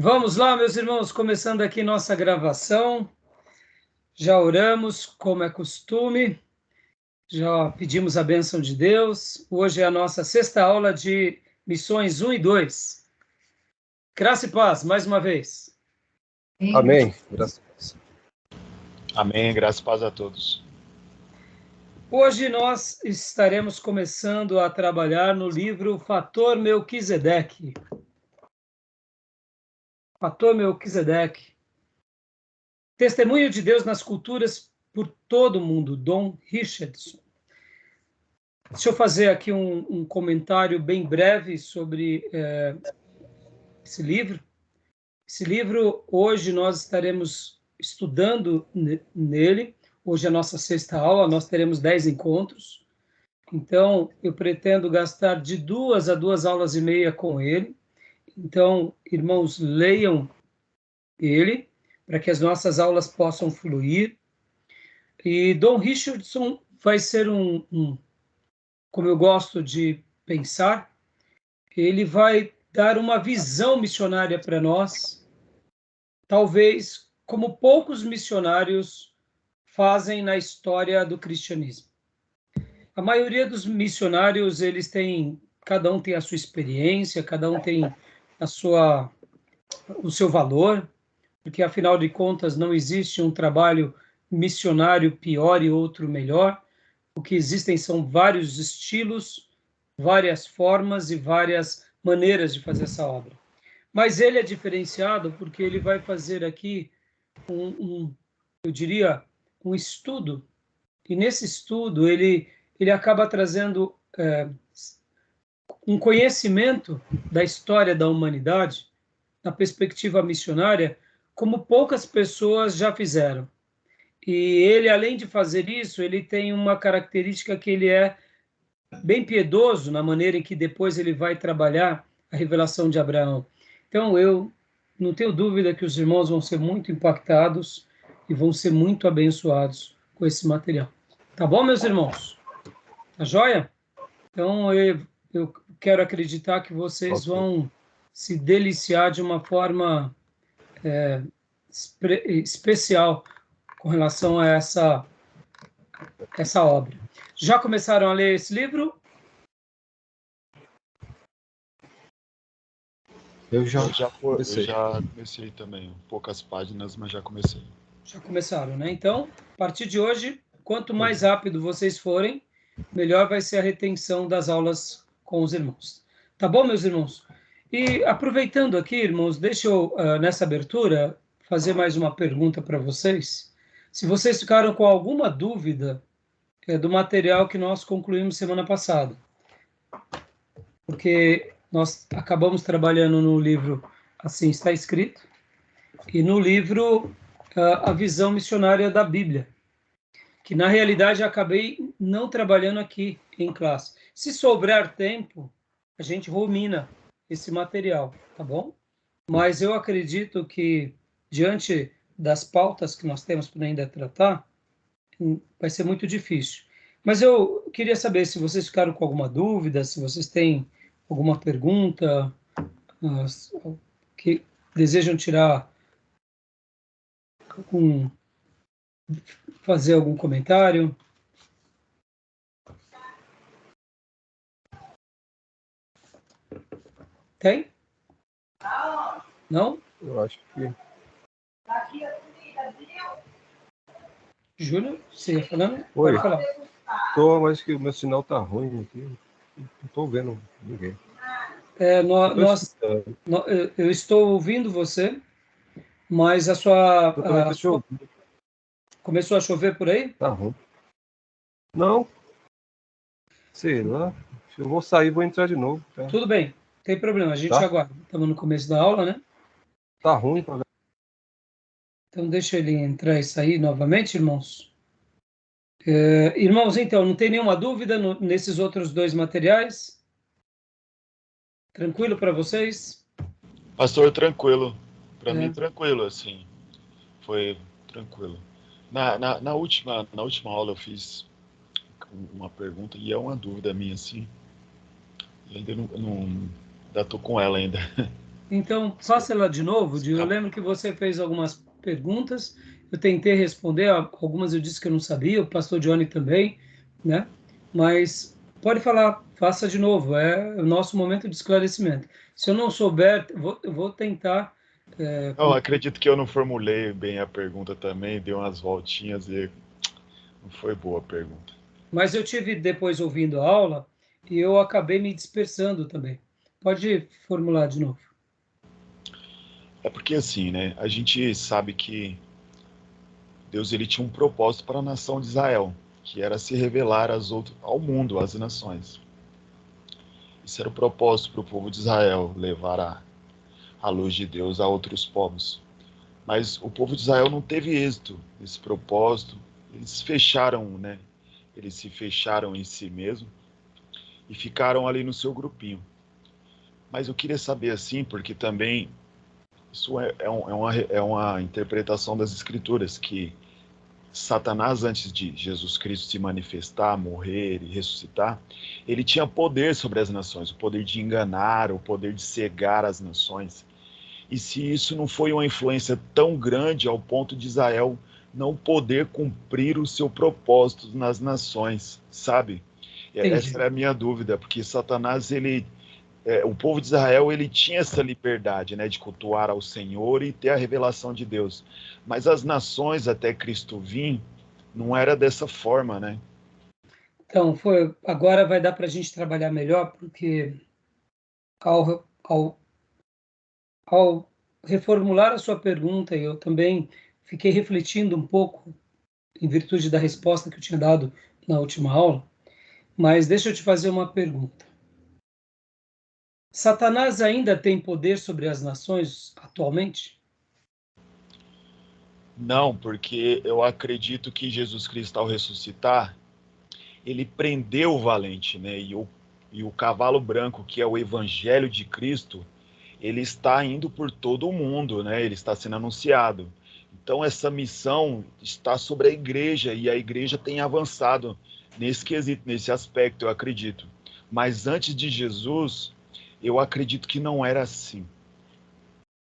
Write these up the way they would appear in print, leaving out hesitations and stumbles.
Vamos lá, meus irmãos, começando aqui nossa gravação. Já oramos, como é costume, já pedimos a bênção de Deus. Hoje é a nossa sexta aula de missões 1 e 2. Graça e paz, mais uma vez. Amém. Graças. Amém, graças e paz a todos. Hoje nós estaremos começando a trabalhar no livro Fator Melquisedeque. Fator Melquisedeque. Testemunho de Deus nas culturas por todo o mundo, Don Richardson. Deixa eu fazer aqui um comentário bem breve sobre esse livro. Esse livro, hoje nós estaremos estudando nele. Hoje é a nossa sexta aula, nós teremos 10 encontros. Então, eu pretendo gastar de 2 a 2 aulas e meia com ele. Então, irmãos, leiam ele, para que as nossas aulas possam fluir. E Don Richardson vai ser como eu gosto de pensar, ele vai dar uma visão missionária para nós, talvez como poucos missionários fazem na história do cristianismo. A maioria dos missionários, cada um tem a sua experiência, cada um tem o seu valor, porque afinal de contas não existe um trabalho missionário pior e outro melhor. O que existem são vários estilos, várias formas e várias maneiras de fazer essa obra. Mas ele é diferenciado porque ele vai fazer aqui eu diria, um estudo, e nesse estudo ele acaba trazendo um conhecimento da história da humanidade, na perspectiva missionária, como poucas pessoas já fizeram. E ele, além de fazer isso, ele tem uma característica que ele é bem piedoso na maneira em que depois ele vai trabalhar a revelação de Abraão. Então, eu não tenho dúvida que os irmãos vão ser muito impactados e vão ser muito abençoados com esse material. Tá bom, meus irmãos? Tá joia? Então, eu quero acreditar que vocês vão se deliciar de uma forma especial com relação a essa obra. Já começaram a ler esse livro? Eu já comecei também, poucas páginas, mas já comecei. Já começaram, né? Então, a partir de hoje, quanto mais rápido vocês forem, melhor vai ser a retenção das aulas com os irmãos. Tá bom, meus irmãos? E aproveitando aqui, irmãos, deixa eu, nessa abertura, fazer mais uma pergunta para vocês. Se vocês ficaram com alguma dúvida do material que nós concluímos semana passada, porque nós acabamos trabalhando no livro Assim Está Escrito, e no livro A Visão Missionária da Bíblia, que na realidade acabei não trabalhando aqui em classe. Se sobrar tempo, a gente rumina esse material, tá bom? Mas eu acredito que, diante das pautas que nós temos para ainda tratar, vai ser muito difícil. Mas eu queria saber se vocês ficaram com alguma dúvida, se vocês têm alguma pergunta, que desejam fazer algum comentário. Tem? Não? Eu acho que... Júlio, você ia falando? Oi. Pode falar. Mas que o meu sinal tá ruim aqui. Não estou vendo ninguém. Eu estou ouvindo você, mas começou a chover por aí? Tá ruim. Não. Sei lá. Eu vou sair e vou entrar de novo. Tá? Tudo bem, não tem problema, a gente aguarda. Estamos no começo da aula, né? Tá ruim. Então, deixa ele entrar e sair novamente, irmãos. Irmãos, então, não tem nenhuma dúvida nesses outros 2 materiais? Tranquilo para vocês? Pastor, tranquilo. Para mim, tranquilo, assim. Foi tranquilo. Na última aula eu fiz uma pergunta e é uma dúvida minha, assim. E ainda não ainda tô com ela ainda. Então, faça ela de novo, Dio. Eu lembro que você fez algumas perguntas, eu tentei responder, algumas eu disse que eu não sabia, o pastor Johnny também, né? Mas pode falar, faça de novo, é o nosso momento de esclarecimento. Se eu não souber, eu vou tentar... Não, acredito que eu não formulei bem a pergunta também, dei umas voltinhas e não foi boa a pergunta. Mas eu tive depois ouvindo a aula e eu acabei me dispersando também. Pode formular de novo. É porque assim, né? A gente sabe que Deus ele tinha um propósito para a nação de Israel, que era se revelar ao mundo, às nações. Esse era o propósito para o povo de Israel, levar a luz de Deus a outros povos. Mas o povo de Israel não teve êxito nesse propósito. Eles fecharam, né? Eles se fecharam em si mesmo e ficaram ali no seu grupinho. Mas eu queria saber assim, porque também isso é uma interpretação das Escrituras, que Satanás, antes de Jesus Cristo se manifestar, morrer e ressuscitar, ele tinha poder sobre as nações, o poder de enganar, o poder de cegar as nações. E se isso não foi uma influência tão grande ao ponto de Israel não poder cumprir o seu propósito nas nações, sabe? Entendi. Essa era a minha dúvida, porque Satanás, o povo de Israel, ele tinha essa liberdade, né, de cultuar ao Senhor e ter a revelação de Deus. Mas as nações, até Cristo vir, não era dessa forma, né? Então, agora vai dar para a gente trabalhar melhor, porque ao reformular a sua pergunta, eu também fiquei refletindo um pouco, em virtude da resposta que eu tinha dado na última aula, mas deixa eu te fazer uma pergunta. Satanás ainda tem poder sobre as nações atualmente? Não, porque eu acredito que Jesus Cristo, ao ressuscitar, ele prendeu o valente, né? E o cavalo branco, que é o evangelho de Cristo, ele está indo por todo o mundo, né? Ele está sendo anunciado. Então essa missão está sobre a igreja e a igreja tem avançado nesse quesito, nesse aspecto, eu acredito. Mas antes de Jesus, eu acredito que não era assim.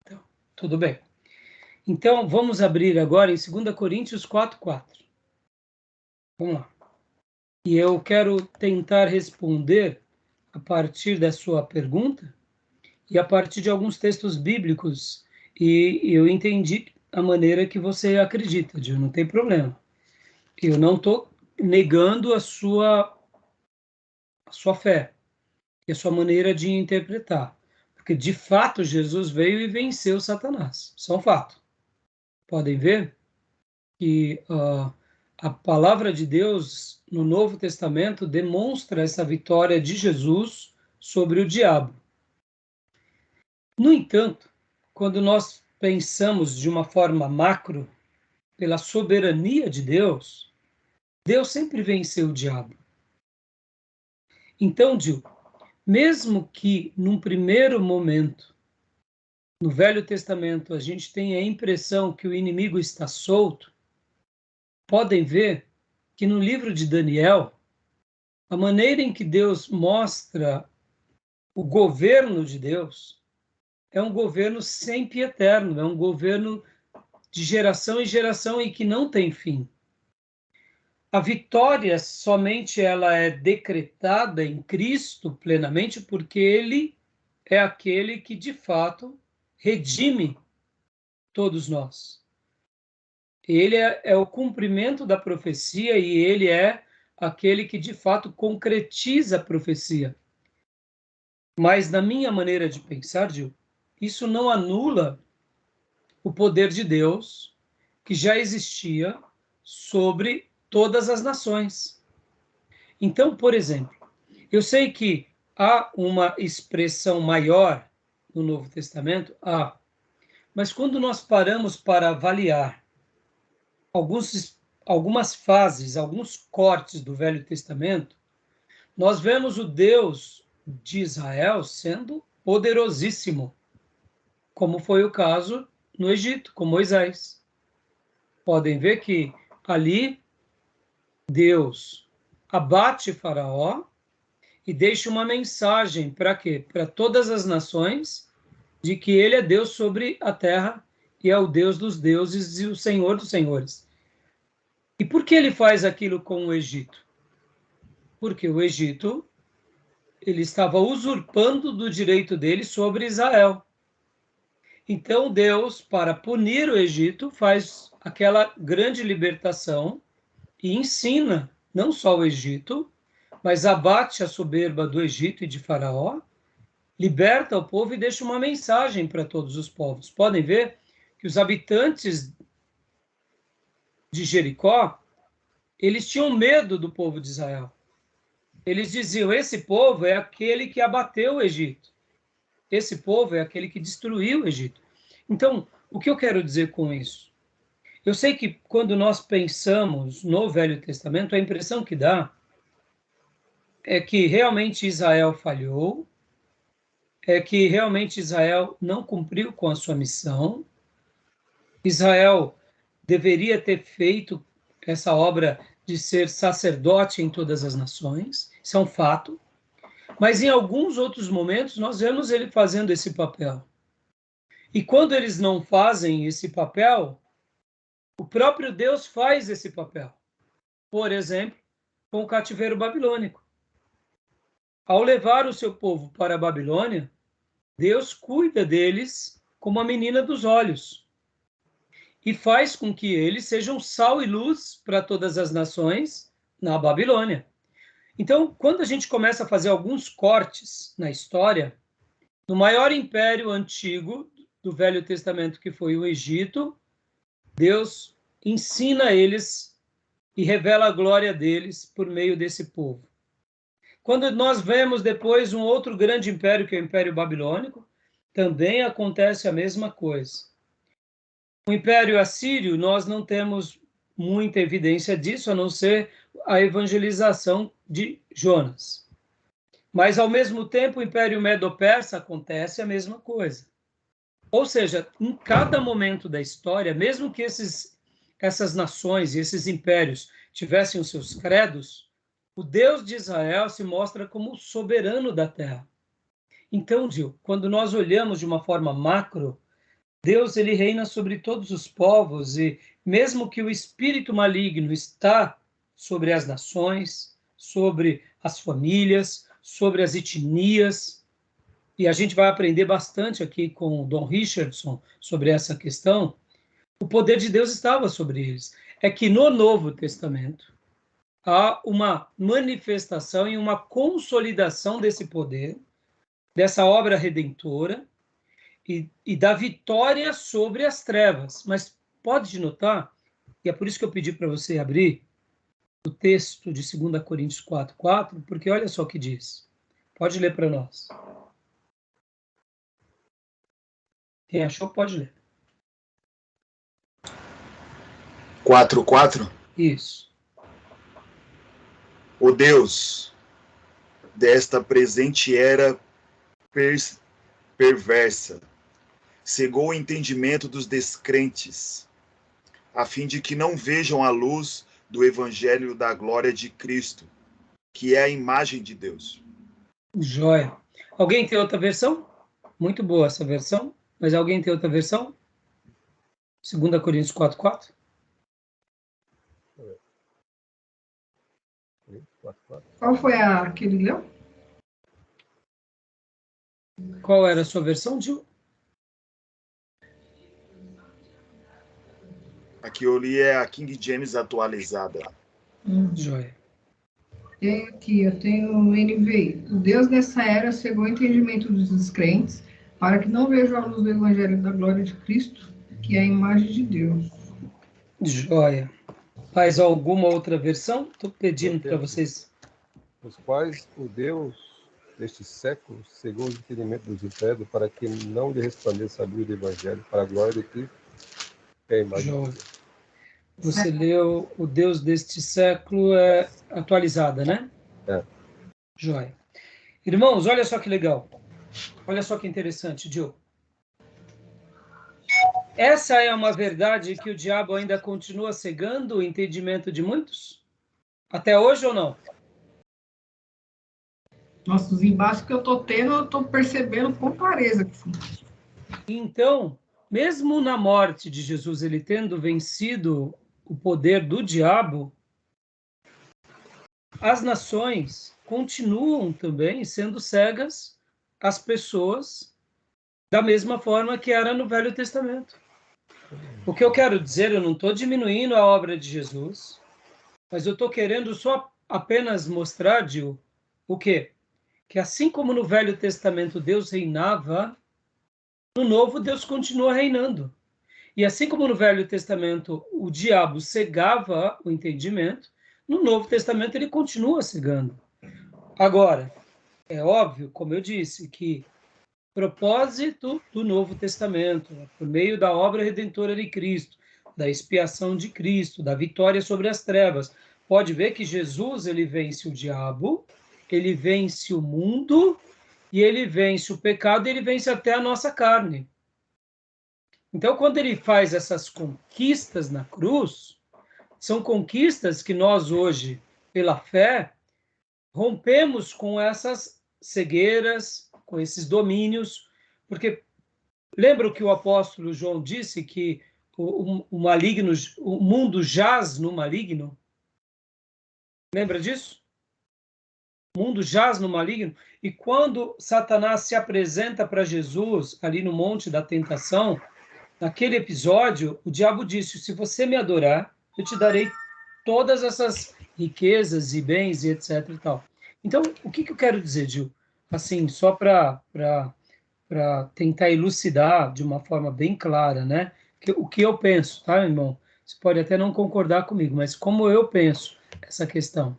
Então, tudo bem. Então, vamos abrir agora em 2 Coríntios 4:4. Vamos lá. E eu quero tentar responder a partir da sua pergunta e a partir de alguns textos bíblicos. E eu entendi a maneira que você acredita, Gil, não tem problema. Eu não estou negando a sua fé e a sua maneira de interpretar. Porque, de fato, Jesus veio e venceu Satanás. Isso é um fato. Podem ver que a palavra de Deus no Novo Testamento demonstra essa vitória de Jesus sobre o diabo. No entanto, quando nós pensamos de uma forma macro, pela soberania de Deus, Deus sempre venceu o diabo. Então, Gil, mesmo que num primeiro momento, no Velho Testamento, a gente tenha a impressão que o inimigo está solto, podem ver que no livro de Daniel, a maneira em que Deus mostra o governo de Deus é um governo sempre eterno, é um governo de geração em geração e que não tem fim. A vitória somente ela é decretada em Cristo plenamente porque ele é aquele que de fato redime todos nós. Ele é o cumprimento da profecia e ele é aquele que de fato concretiza a profecia. Mas na minha maneira de pensar, Gil, isso não anula o poder de Deus que já existia sobre todas as nações. Então, por exemplo, eu sei que há uma expressão maior no Novo Testamento, mas quando nós paramos para avaliar algumas fases, alguns cortes do Velho Testamento, nós vemos o Deus de Israel sendo poderosíssimo, como foi o caso no Egito, com Moisés. Podem ver que ali Deus abate Faraó e deixa uma mensagem para quê? Para todas as nações de que ele é Deus sobre a terra e é o Deus dos deuses e o Senhor dos senhores. E por que ele faz aquilo com o Egito? Porque o Egito, ele estava usurpando do direito dele sobre Israel. Então Deus, para punir o Egito, faz aquela grande libertação e ensina não só o Egito, mas abate a soberba do Egito e de Faraó, liberta o povo e deixa uma mensagem para todos os povos. Podem ver que os habitantes de Jericó, eles tinham medo do povo de Israel. Eles diziam, esse povo é aquele que abateu o Egito. Esse povo é aquele que destruiu o Egito. Então, o que eu quero dizer com isso? Eu sei que quando nós pensamos no Velho Testamento, a impressão que dá é que realmente Israel falhou, é que realmente Israel não cumpriu com a sua missão. Israel deveria ter feito essa obra de ser sacerdote em todas as nações, isso é um fato. Mas em alguns outros momentos nós vemos ele fazendo esse papel. E quando eles não fazem esse papel, o próprio Deus faz esse papel. Por exemplo, com o cativeiro babilônico. Ao levar o seu povo para a Babilônia, Deus cuida deles como a menina dos olhos e faz com que eles sejam sal e luz para todas as nações na Babilônia. Então, quando a gente começa a fazer alguns cortes na história, no maior império antigo do Velho Testamento, que foi o Egito, Deus ensina eles e revela a glória deles por meio desse povo. Quando nós vemos depois um outro grande império, que é o Império Babilônico, também acontece a mesma coisa. O Império Assírio, nós não temos muita evidência disso, a não ser a evangelização de Jonas. Mas, ao mesmo tempo, o Império Medo-Persa acontece a mesma coisa. Ou seja, em cada momento da história, mesmo que essas nações e esses impérios tivessem os seus credos, o Deus de Israel se mostra como o soberano da terra. Então, Gil, quando nós olhamos de uma forma macro, Deus ele reina sobre todos os povos e mesmo que o espírito maligno está sobre as nações, sobre as famílias, sobre as etnias, e a gente vai aprender bastante aqui com o Don Richardson sobre essa questão, o poder de Deus estava sobre eles. É que no Novo Testamento há uma manifestação e uma consolidação desse poder, dessa obra redentora, e da vitória sobre as trevas. Mas pode notar, e é por isso que eu pedi para você abrir o texto de 2 Coríntios 4:4, porque olha só o que diz. Pode ler para nós. Quem achou, pode ler. 4:4. Isso. O Deus desta presente era perversa cegou o entendimento dos descrentes, a fim de que não vejam a luz do evangelho da glória de Cristo, que é a imagem de Deus. Joia. Alguém tem outra versão? Muito boa essa versão. Mas alguém tem outra versão? 2 Coríntios 4:4? Qual foi a que ele leu? Qual era a sua versão, Gil? Aqui eu li é a King James atualizada. Joia. Tenho aqui, eu tenho o NVI. O Deus dessa era cegou o entendimento dos descrentes, para que não vejam a luz do evangelho da glória de Cristo, que é a imagem de Deus. Joia. Mais alguma outra versão? Estou pedindo para vocês. Os quais o Deus deste século cegou o entendimento dos incrédulos para que não lhe resplandeça a luz do evangelho para a glória de Cristo, que é a imagem de Deus. Você leu o Deus deste século atualizada, né? É. Joia. Irmãos, olha só que legal. Olha só que interessante, Gil. Essa é uma verdade que o diabo ainda continua cegando o entendimento de muitos? Até hoje ou não? Nossa, os embates que eu estou tendo, eu estou percebendo com clareza. Então, mesmo na morte de Jesus, ele tendo vencido o poder do diabo, as nações continuam também sendo cegas às pessoas da mesma forma que era no Velho Testamento. O que eu quero dizer, eu não estou diminuindo a obra de Jesus, mas eu estou querendo só apenas mostrar, Gil, o quê? Que assim como no Velho Testamento Deus reinava, no Novo Deus continua reinando. E assim como no Velho Testamento o diabo cegava o entendimento, no Novo Testamento ele continua cegando. Agora, é óbvio, como eu disse, que propósito do Novo Testamento, por meio da obra redentora de Cristo, da expiação de Cristo, da vitória sobre as trevas. Pode ver que Jesus, ele vence o diabo, ele vence o mundo, e ele vence o pecado, e ele vence até a nossa carne. Então, quando ele faz essas conquistas na cruz, são conquistas que nós hoje, pela fé, rompemos com essas cegueiras, com esses domínios, porque lembra o que o apóstolo João disse, que o maligno, o mundo jaz no maligno? Lembra disso? O mundo jaz no maligno. E quando Satanás se apresenta para Jesus, ali no Monte da Tentação, naquele episódio, o diabo disse, se você me adorar, eu te darei todas essas riquezas e bens e etc. e tal. Então, o que eu quero dizer, Gil? Assim, só para tentar elucidar de uma forma bem clara, né? O que eu penso, tá, irmão? Você pode até não concordar comigo, mas como eu penso essa questão?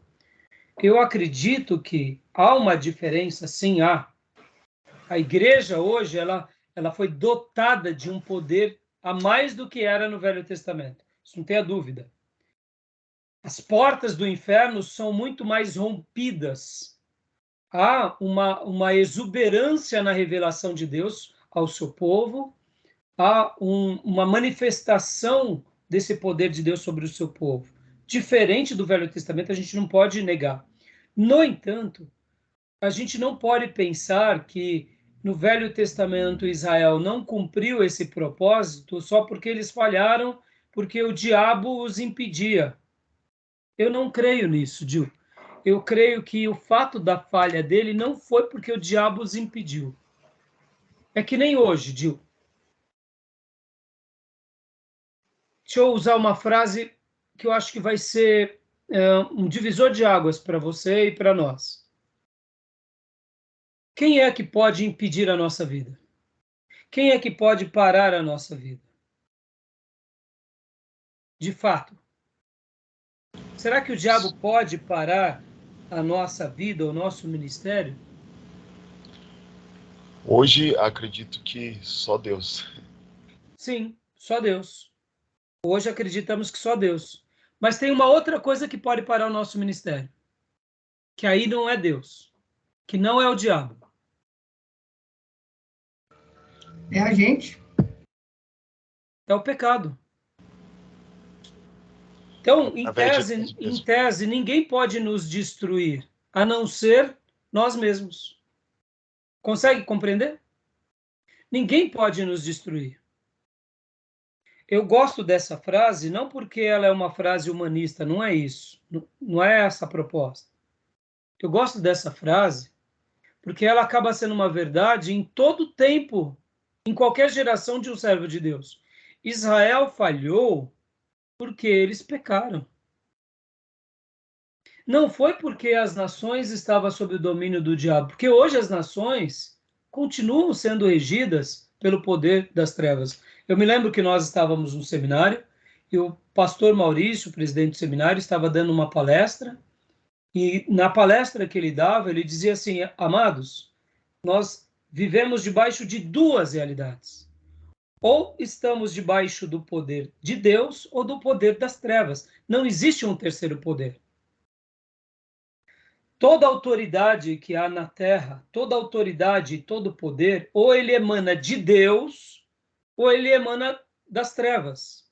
Eu acredito que há uma diferença, sim, há. A igreja hoje, ela foi dotada de um poder a mais do que era no Velho Testamento. Isso não tenha dúvida. As portas do inferno são muito mais rompidas. Há uma exuberância na revelação de Deus ao seu povo, há uma manifestação desse poder de Deus sobre o seu povo. Diferente do Velho Testamento, a gente não pode negar. No entanto, a gente não pode pensar que no Velho Testamento Israel não cumpriu esse propósito só porque eles falharam, porque o diabo os impedia. Eu não creio nisso, Gil. Eu creio que o fato da falha dele não foi porque o diabo os impediu. É que nem hoje, Gil. Deixa eu usar uma frase que eu acho que vai ser um divisor de águas para você e para nós. Quem é que pode impedir a nossa vida? Quem é que pode parar a nossa vida? De fato. Será que o diabo pode parar a nossa vida, o nosso ministério? Hoje, acredito que só Deus. Sim, só Deus. Hoje acreditamos que só Deus. Mas tem uma outra coisa que pode parar o nosso ministério. Que aí não é Deus. Que não é o diabo. É a gente. É o pecado. Então, em tese, ninguém pode nos destruir, a não ser nós mesmos. Consegue compreender? Ninguém pode nos destruir. Eu gosto dessa frase, não porque ela é uma frase humanista, não é isso. Não é essa a proposta. Eu gosto dessa frase porque ela acaba sendo uma verdade em todo tempo, em qualquer geração de um servo de Deus. Israel falhou porque eles pecaram. Não foi porque as nações estavam sob o domínio do diabo, porque hoje as nações continuam sendo regidas pelo poder das trevas. Eu me lembro que nós estávamos no seminário e o pastor Maurício, o presidente do seminário, estava dando uma palestra e na palestra que ele dava, ele dizia assim, amados, nós vivemos debaixo de duas realidades. Ou estamos debaixo do poder de Deus ou do poder das trevas. Não existe um terceiro poder. Toda autoridade que há na terra, toda autoridade e todo poder, ou ele emana de Deus, ou ele emana das trevas.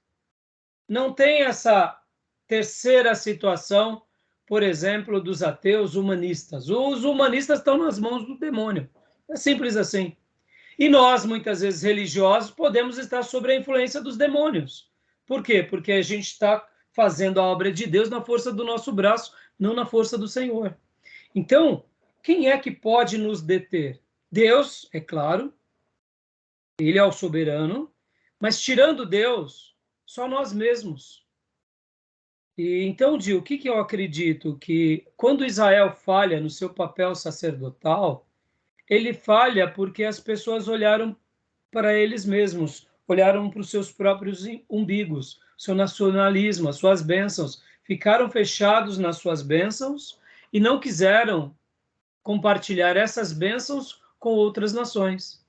Não tem essa terceira situação, por exemplo, dos ateus humanistas. Os humanistas estão nas mãos do demônio. É simples assim. E nós, muitas vezes religiosos, podemos estar sob a influência dos demônios. Por quê? Porque a gente está fazendo a obra de Deus na força do nosso braço, não na força do Senhor. Então, quem é que pode nos deter? Deus, é claro, ele é o soberano, mas tirando Deus, só nós mesmos. E então, Gil, o que eu acredito? Que quando Israel falha no seu papel sacerdotal, ele falha porque as pessoas olharam para eles mesmos, olharam para os seus próprios umbigos, seu nacionalismo, as suas bênçãos, ficaram fechados nas suas bênçãos e não quiseram compartilhar essas bênçãos com outras nações.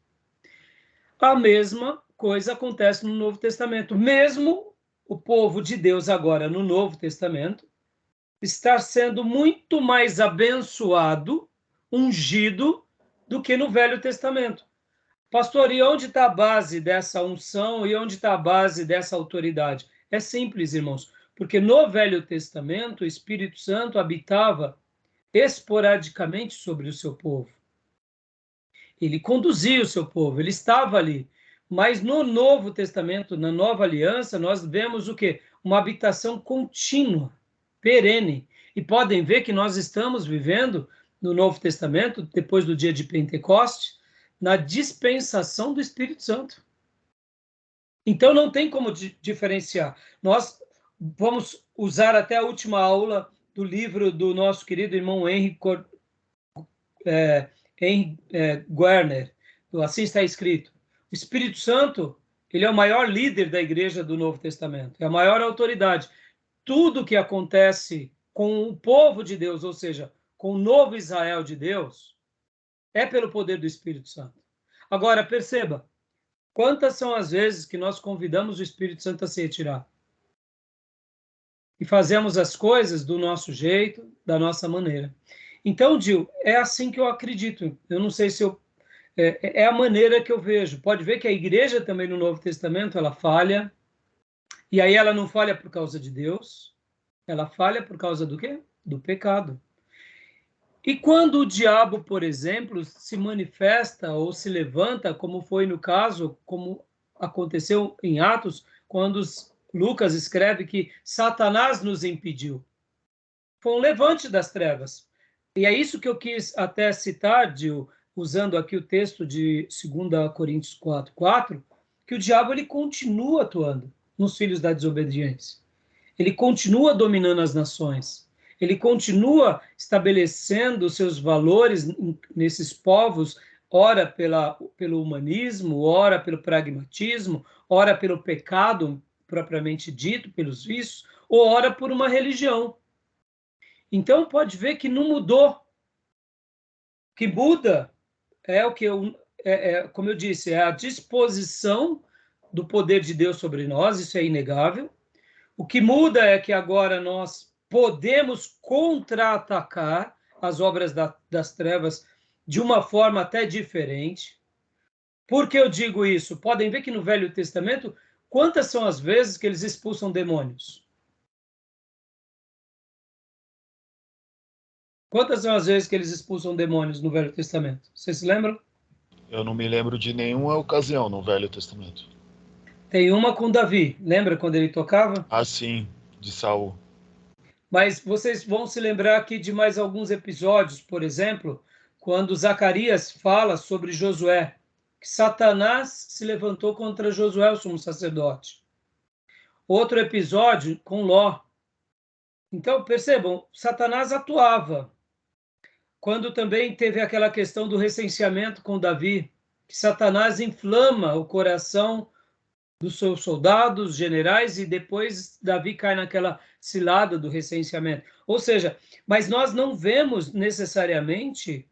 A mesma coisa acontece no Novo Testamento. Mesmo o povo de Deus agora no Novo Testamento está sendo muito mais abençoado, ungido, do que no Velho Testamento. Pastor, e onde está a base dessa unção e onde está a base dessa autoridade? É simples, irmãos, porque no Velho Testamento o Espírito Santo habitava esporadicamente sobre o seu povo. Ele conduzia o seu povo, ele estava ali. Mas no Novo Testamento, na Nova Aliança, nós vemos o quê? Uma habitação contínua, perene. E podem ver que nós estamos vivendo no Novo Testamento, depois do dia de Pentecostes, na dispensação do Espírito Santo. Então não tem como diferenciar. Nós vamos usar até a última aula do livro do nosso querido irmão Henry Guerner, assim está escrito. O Espírito Santo, ele é o maior líder da igreja do Novo Testamento, é a maior autoridade. Tudo que acontece com o povo de Deus, ou seja, com o novo Israel de Deus, é pelo poder do Espírito Santo. Agora, perceba, quantas são as vezes que nós convidamos o Espírito Santo a se retirar? E fazemos as coisas do nosso jeito, da nossa maneira. Então, Gil, é assim que eu acredito. Eu não sei se é a maneira que eu vejo. Pode ver que a igreja também no Novo Testamento, ela falha. E aí ela não falha por causa de Deus. Ela falha por causa do quê? Do pecado. E quando o diabo, por exemplo, se manifesta ou se levanta, como foi no caso, como aconteceu em Atos, quando Lucas escreve que Satanás nos impediu. Foi um levante das trevas. E é isso que eu quis até citar, Gil, usando aqui o texto de 2 Coríntios 4:4, que o diabo ele continua atuando nos filhos da desobediência. Ele continua dominando as nações. Ele continua estabelecendo seus valores nesses povos, ora pelo humanismo, ora pelo pragmatismo, ora pelo pecado propriamente dito, pelos vícios, ou ora por uma religião. Então, pode ver que não mudou. O que muda é o que como eu disse, é a disposição do poder de Deus sobre nós, isso é inegável. O que muda é que agora nós podemos contra-atacar as obras das trevas de uma forma até diferente. Por que eu digo isso? Podem ver que no Velho Testamento, quantas são as vezes que eles expulsam demônios? Quantas são as vezes que eles expulsam demônios no Velho Testamento? Vocês se lembram? Eu não me lembro de nenhuma ocasião no Velho Testamento. Tem uma com Davi. Lembra quando ele tocava? Ah, sim, de Saul. Mas vocês vão se lembrar aqui de mais alguns episódios, por exemplo, quando Zacarias fala sobre Josué, que Satanás se levantou contra Josué, o sumo sacerdote. Outro episódio com Ló. Então, percebam, Satanás atuava. Quando também teve aquela questão do recenseamento com Davi, que Satanás inflama o coração dos seus soldados, generais, e depois Davi cai naquela cilada do recenseamento. Ou seja, mas nós não vemos necessariamente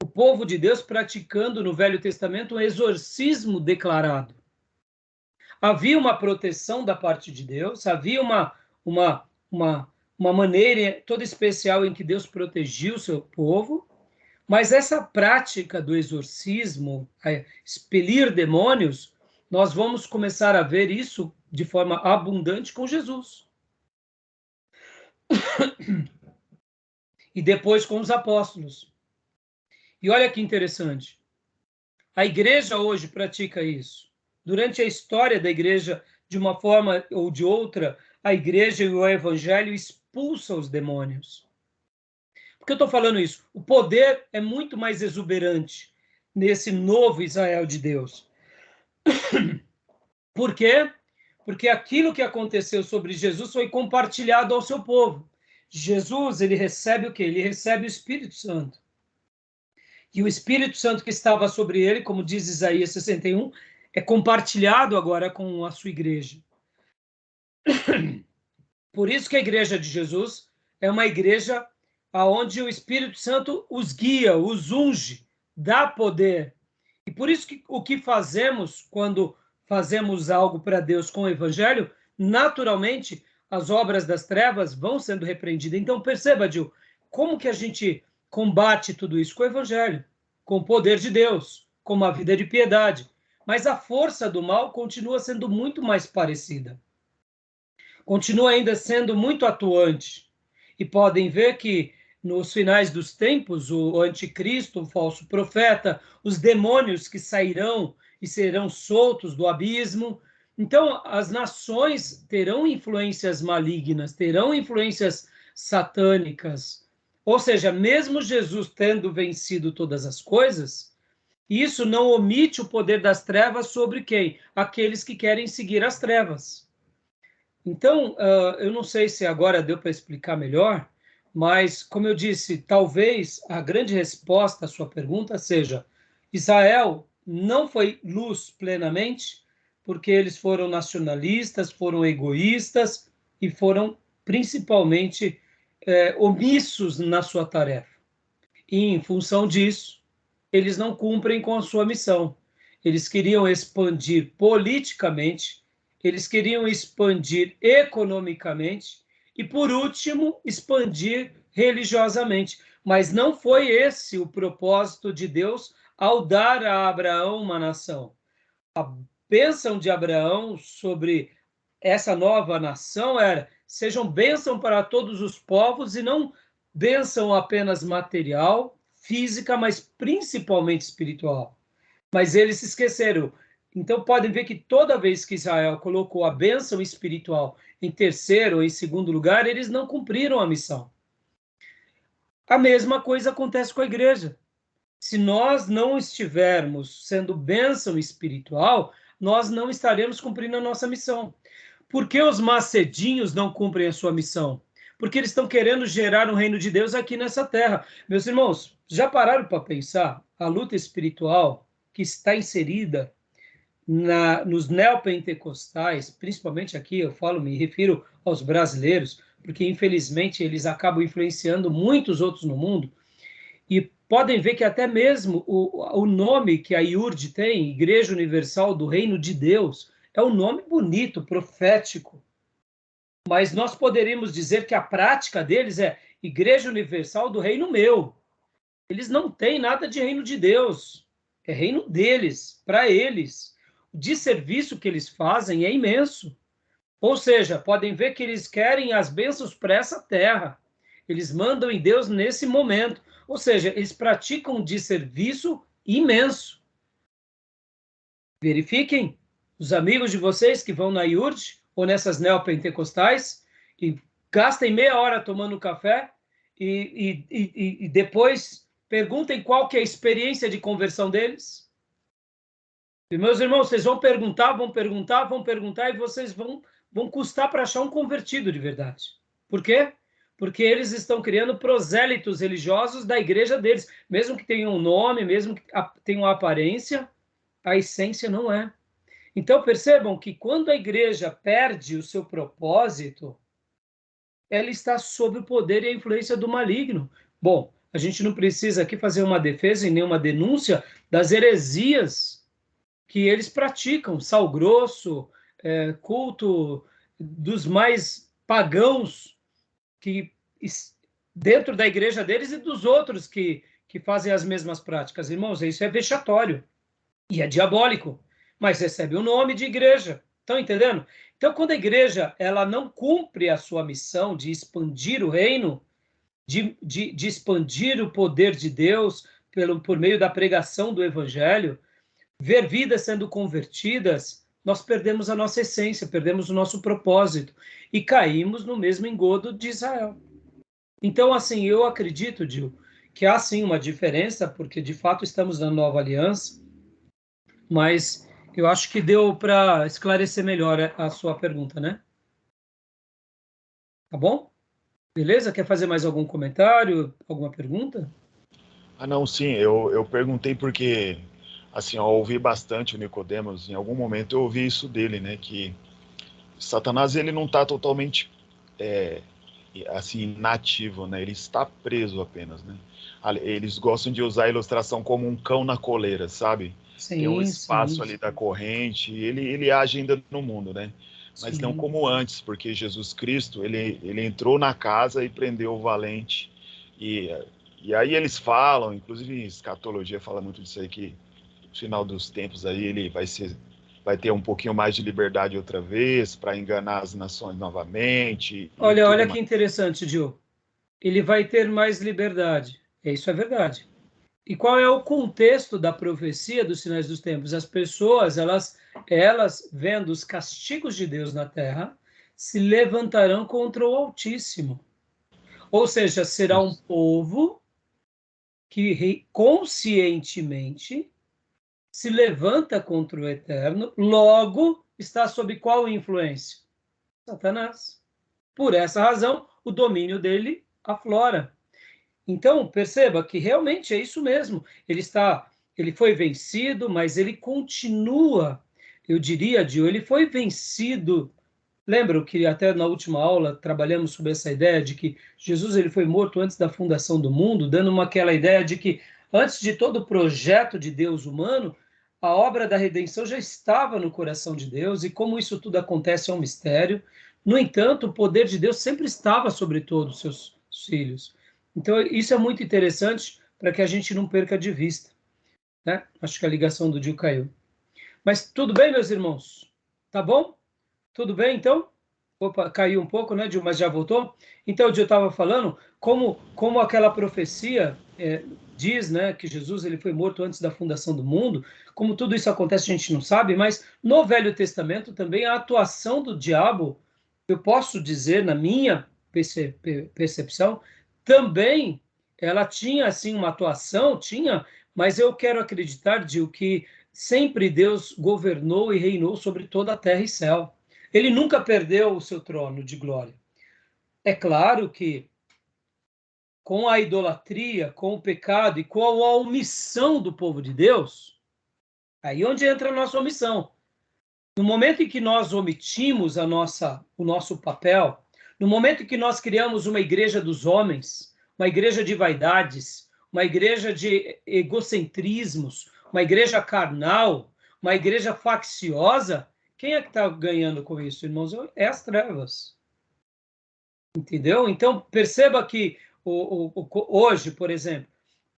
o povo de Deus praticando no Velho Testamento um exorcismo declarado. Havia uma proteção da parte de Deus, havia uma maneira toda especial em que Deus protegia o seu povo, mas essa prática do exorcismo, expelir demônios, nós vamos começar a ver isso de forma abundante com Jesus. E depois com os apóstolos. E olha que interessante. A igreja hoje pratica isso. Durante a história da igreja, de uma forma ou de outra, a igreja e o evangelho expulsam os demônios. Por que eu estou falando isso? O poder é muito mais exuberante nesse novo Israel de Deus. Por quê? Porque aquilo que aconteceu sobre Jesus foi compartilhado ao seu povo. Jesus, ele recebe o quê? Ele recebe o Espírito Santo. E o Espírito Santo que estava sobre ele, como diz Isaías 61, é compartilhado agora com a sua igreja. Por isso que a igreja de Jesus é uma igreja onde o Espírito Santo os guia, os unge, dá poder. E por isso que o que fazemos quando fazemos algo para Deus com o Evangelho, naturalmente as obras das trevas vão sendo repreendidas. Então perceba, Gil, como que a gente combate tudo isso? Com o Evangelho, com o poder de Deus, com uma vida de piedade. Mas a força do mal continua sendo muito mais parecida. Continua ainda sendo muito atuante. E podem ver que nos finais dos tempos, o anticristo, o falso profeta, os demônios que sairão e serão soltos do abismo. Então, as nações terão influências malignas, terão influências satânicas. Ou seja, mesmo Jesus tendo vencido todas as coisas, isso não omite o poder das trevas sobre quem? Aqueles que querem seguir as trevas. Então, eu não sei se agora deu para explicar melhor, mas, como eu disse, talvez a grande resposta à sua pergunta seja: Israel não foi luz plenamente, porque eles foram nacionalistas, foram egoístas e foram principalmente omissos na sua tarefa. E, em função disso, eles não cumprem com a sua missão. Eles queriam expandir politicamente, eles queriam expandir economicamente e, por último, expandir religiosamente. Mas não foi esse o propósito de Deus ao dar a Abraão uma nação. A bênção de Abraão sobre essa nova nação era: sejam bênção para todos os povos, e não bênção apenas material, física, mas principalmente espiritual. Mas eles se esqueceram. Então podem ver que toda vez que Israel colocou a bênção espiritual em terceiro ou em segundo lugar, eles não cumpriram a missão. A mesma coisa acontece com a igreja. Se nós não estivermos sendo bênção espiritual, nós não estaremos cumprindo a nossa missão. Por que os macedinhos não cumprem a sua missão? Porque eles estão querendo gerar um reino de Deus aqui nessa terra. Meus irmãos, já pararam para pensar a luta espiritual que está inserida nos neopentecostais, principalmente aqui, me refiro aos brasileiros, porque infelizmente eles acabam influenciando muitos outros no mundo, e podem ver que até mesmo o nome que a IURD tem, Igreja Universal do Reino de Deus, é um nome bonito, profético, mas nós poderíamos dizer que a prática deles é Igreja Universal do Reino Meu. Eles não têm nada de reino de Deus, é reino deles, para eles. O desserviço que eles fazem é imenso. Ou seja, podem ver que eles querem as bênçãos para essa terra. Eles mandam em Deus nesse momento. Ou seja, eles praticam um desserviço imenso. Verifiquem os amigos de vocês que vão na IURD ou nessas neopentecostais e gastem meia hora tomando café e depois perguntem qual que é a experiência de conversão deles. E, meus irmãos, vocês vão perguntar, e vocês vão custar para achar um convertido de verdade. Por quê? Porque eles estão criando prosélitos religiosos da igreja deles. Mesmo que tenham um nome, mesmo que tenham uma aparência, a essência não é. Então, percebam que quando a igreja perde o seu propósito, ela está sob o poder e a influência do maligno. Bom, a gente não precisa aqui fazer uma defesa e nenhuma denúncia das heresias que eles praticam, sal grosso, culto dos mais pagãos, que dentro da igreja deles, e dos outros que fazem as mesmas práticas. Irmãos, isso é vexatório e é diabólico, mas recebe o nome de igreja. Estão entendendo? Então, quando a igreja ela não cumpre a sua missão de expandir o reino, de expandir o poder de Deus por meio da pregação do evangelho, ver vidas sendo convertidas, nós perdemos a nossa essência, perdemos o nosso propósito e caímos no mesmo engodo de Israel. Então, assim, eu acredito, Gil, que há sim uma diferença, porque de fato estamos na nova aliança, mas eu acho que deu para esclarecer melhor a sua pergunta, né? Tá bom? Beleza? Quer fazer mais algum comentário, alguma pergunta? Ah, não, sim, eu perguntei porque, assim, eu ouvi bastante o Nicodemos, em algum momento eu ouvi isso dele, né, que Satanás, ele não está totalmente, assim, nativo, né, ele está preso apenas, né. Eles gostam de usar a ilustração como um cão na coleira, sabe? Tem um Sim, espaço sim, ali da corrente, ele age ainda no mundo, né, mas não sim. como antes, porque Jesus Cristo, ele entrou na casa e prendeu o valente, e e aí eles falam, inclusive escatologia fala muito disso aí, que no final dos tempos aí ele vai ter um pouquinho mais de liberdade outra vez para enganar as nações novamente e Olha tudo que mais. interessante, Gil. Ele vai ter mais liberdade. Isso é verdade. E qual é o contexto da profecia dos sinais dos tempos? As pessoas, elas vendo os castigos de Deus na terra, se levantarão contra o Altíssimo. Ou seja, será um Isso. povo que conscientemente se levanta contra o Eterno, logo está sob qual influência? Satanás. Por essa razão, o domínio dele aflora. Então, perceba que realmente é isso mesmo. Ele foi vencido, mas ele continua, eu diria, Dio, ele foi vencido. Lembram que até na última aula trabalhamos sobre essa ideia de que Jesus ele foi morto antes da fundação do mundo, dando aquela ideia de que antes de todo o projeto de Deus humano, a obra da redenção já estava no coração de Deus e como isso tudo acontece é um mistério. No entanto, o poder de Deus sempre estava sobre todos os seus filhos. Então, isso é muito interessante para que a gente não perca de vista, né? Acho que a ligação do Dio caiu. Mas tudo bem, meus irmãos? Tá bom? Tudo bem, então? Opa, caiu um pouco, né, Dio, mas já voltou? Então, o Dio estava falando como aquela profecia diz, né, que Jesus ele foi morto antes da fundação do mundo. Como tudo isso acontece, a gente não sabe, mas no Velho Testamento também a atuação do diabo, eu posso dizer, na minha percepção, também ela tinha, assim, uma atuação, tinha, mas eu quero acreditar, Dio, que sempre Deus governou e reinou sobre toda a terra e céu. Ele nunca perdeu o seu trono de glória. É claro que com a idolatria, com o pecado e com a omissão do povo de Deus, aí onde entra a nossa omissão. No momento em que nós omitimos o nosso papel, no momento em que nós criamos uma igreja dos homens, uma igreja de vaidades, uma igreja de egocentrismos, uma igreja carnal, uma igreja facciosa, quem é que está ganhando com isso, irmãos? É as trevas. Entendeu? Então, perceba que hoje, por exemplo,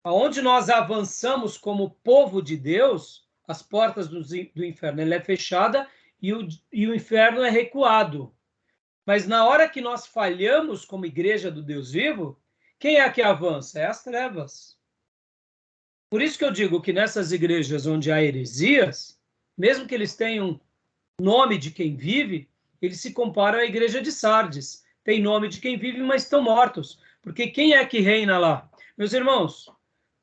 aonde nós avançamos como povo de Deus, as portas do inferno ela é fechada e o inferno é recuado. Mas na hora que nós falhamos como igreja do Deus vivo, quem é que avança? É as trevas. Por isso que eu digo que nessas igrejas onde há heresias, mesmo que eles tenham nome de quem vive, eles se comparam à igreja de Sardes. Tem nome de quem vive, mas estão mortos. Porque quem é que reina lá? Meus irmãos,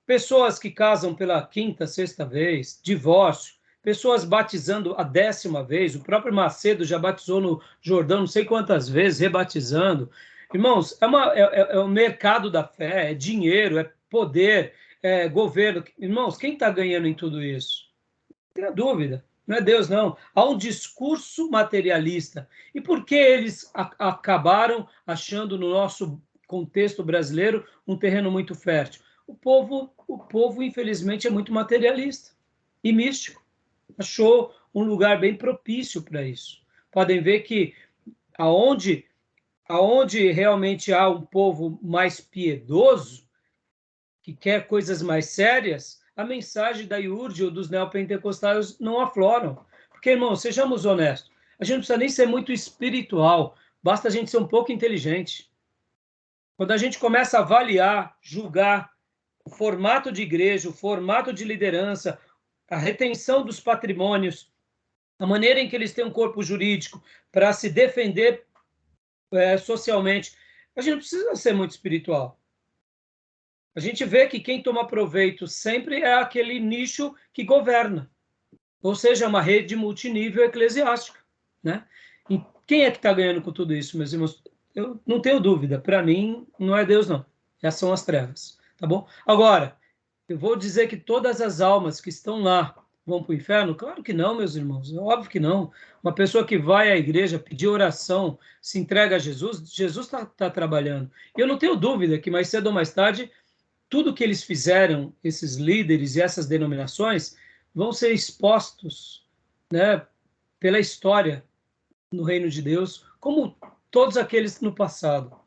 pessoas que casam pela quinta, sexta vez, divórcio, pessoas batizando a 10ª vez, o próprio Macedo já batizou no Jordão não sei quantas vezes, rebatizando. Irmãos, é o mercado da fé, é dinheiro, é poder, é governo. Irmãos, quem está ganhando em tudo isso? Não tenha dúvida. Não é Deus, não. Há um discurso materialista. E por que eles acabaram achando no nosso contexto brasileiro um terreno muito fértil? O povo, infelizmente, é muito materialista e místico. Achou um lugar bem propício para isso. Podem ver que aonde, aonde realmente há um povo mais piedoso, que quer coisas mais sérias, a mensagem da IURD ou dos neopentecostais não afloram. Porque, irmão, sejamos honestos, a gente não precisa nem ser muito espiritual, basta a gente ser um pouco inteligente. Quando a gente começa a avaliar, julgar o formato de igreja, o formato de liderança, a retenção dos patrimônios, a maneira em que eles têm um corpo jurídico para se defender socialmente. A gente não precisa ser muito espiritual. A gente vê que quem toma proveito sempre é aquele nicho que governa, ou seja, uma rede multinível eclesiástica, né? E quem é que está ganhando com tudo isso, meus irmãos? Eu não tenho dúvida, para mim não é Deus, não. Essas são as trevas, tá bom? Agora, eu vou dizer que todas as almas que estão lá vão para o inferno? Claro que não, meus irmãos, é óbvio que não. Uma pessoa que vai à igreja pedir oração, se entrega a Jesus, Jesus está trabalhando. E eu não tenho dúvida que mais cedo ou mais tarde, tudo que eles fizeram, esses líderes e essas denominações, vão ser expostos, né, pela história no reino de Deus, como todos aqueles no passado.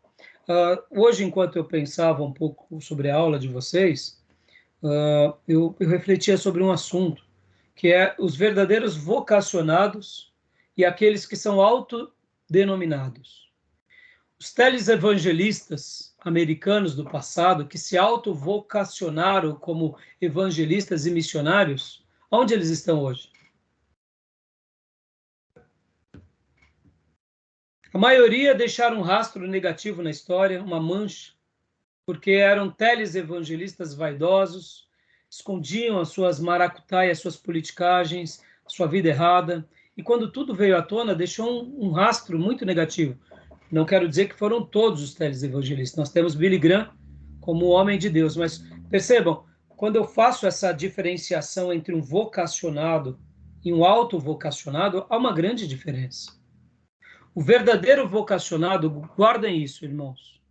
Hoje, enquanto eu pensava um pouco sobre a aula de vocês, eu refletia sobre um assunto, que é os verdadeiros vocacionados e aqueles que são autodenominados. Os televangelistas americanos do passado, que se autovocacionaram como evangelistas e missionários, onde eles estão hoje? A maioria deixaram um rastro negativo na história, uma mancha, porque eram televangelistas vaidosos, escondiam as suas maracutaias, as suas politicagens, a sua vida errada, e quando tudo veio à tona, deixou um rastro muito negativo. Não quero dizer que foram todos os televangelistas, nós temos Billy Graham como homem de Deus, mas percebam, quando eu faço essa diferenciação entre um vocacionado e um autovocacionado, há uma grande diferença. O verdadeiro vocacionado, guardem isso, irmãos,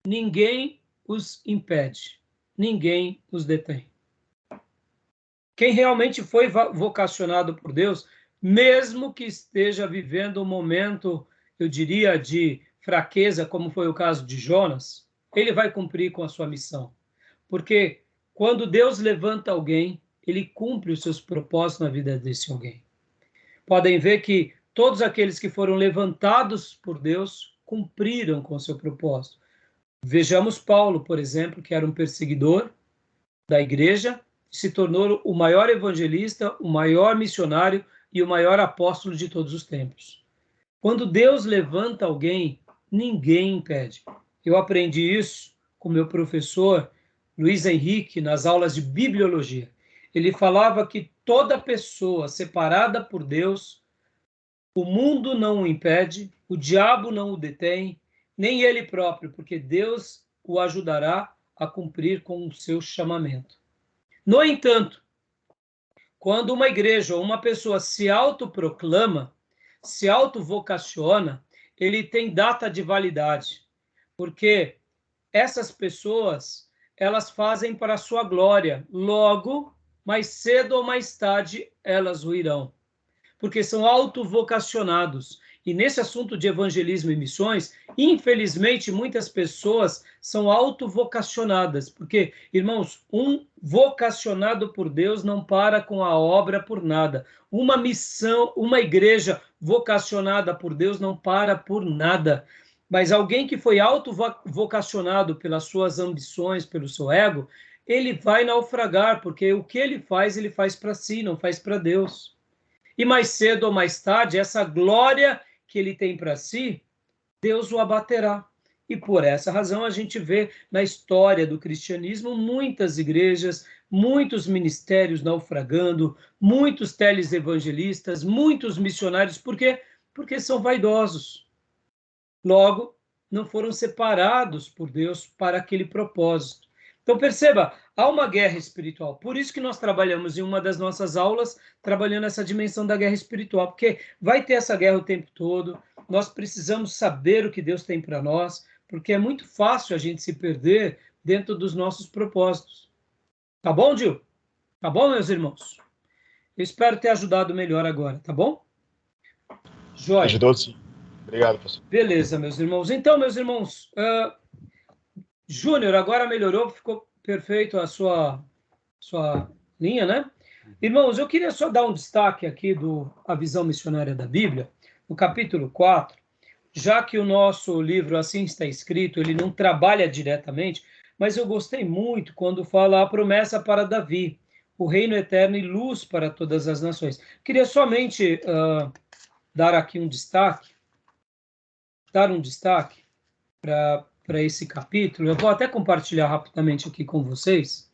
ninguém os impede, ninguém os detém. Quem realmente foi vocacionado por Deus, mesmo que esteja vivendo um momento, eu diria, de fraqueza, como foi o caso de Jonas, ele vai cumprir com a sua missão. Porque quando Deus levanta alguém, ele cumpre os seus propósitos na vida desse alguém. Podem ver que todos aqueles que foram levantados por Deus cumpriram com o seu propósito. Vejamos Paulo, por exemplo, que era um perseguidor da igreja, se tornou o maior evangelista, o maior missionário e o maior apóstolo de todos os tempos. Quando Deus levanta alguém, ninguém impede. Eu aprendi isso com meu professor Luiz Henrique nas aulas de bibliologia. Ele falava que toda pessoa separada por Deus, o mundo não o impede, o diabo não o detém, nem ele próprio, porque Deus o ajudará a cumprir com o seu chamamento. No entanto, quando uma igreja ou uma pessoa se autoproclama, se autovocaciona, ele tem data de validade, porque essas pessoas, elas fazem para a sua glória, logo, mais cedo ou mais tarde, elas o irão, porque são autovocacionados. E nesse assunto de evangelismo e missões, infelizmente, muitas pessoas são autovocacionadas, porque, irmãos, um vocacionado por Deus não para com a obra por nada. Uma missão, uma igreja vocacionada por Deus não para por nada. Mas alguém que foi autovocacionado pelas suas ambições, pelo seu ego, ele vai naufragar, porque o que ele faz para si, não faz para Deus. E mais cedo ou mais tarde, essa glória que ele tem para si, Deus o abaterá. E por essa razão a gente vê na história do cristianismo muitas igrejas, muitos ministérios naufragando, muitos televangelistas, muitos missionários. Por quê? Porque são vaidosos. Logo, não foram separados por Deus para aquele propósito. Então, perceba, há uma guerra espiritual. Por isso que nós trabalhamos em uma das nossas aulas, trabalhando essa dimensão da guerra espiritual, porque vai ter essa guerra o tempo todo, nós precisamos saber o que Deus tem para nós, porque é muito fácil a gente se perder dentro dos nossos propósitos. Tá bom, Gil? Tá bom, meus irmãos? Eu espero ter ajudado melhor agora, tá bom? Joia. Ajudou sim. Obrigado, pastor. Beleza, meus irmãos. Então, meus irmãos, Júnior, agora melhorou, ficou perfeito a sua linha, né? Irmãos, eu queria só dar um destaque aqui A Visão Missionária da Bíblia, no capítulo 4, já que o nosso livro assim está escrito, ele não trabalha diretamente, mas eu gostei muito quando fala a promessa para Davi. o reino eterno e luz para todas as nações. Queria somente dar aqui um destaque, para esse capítulo. Eu vou até compartilhar rapidamente aqui com vocês.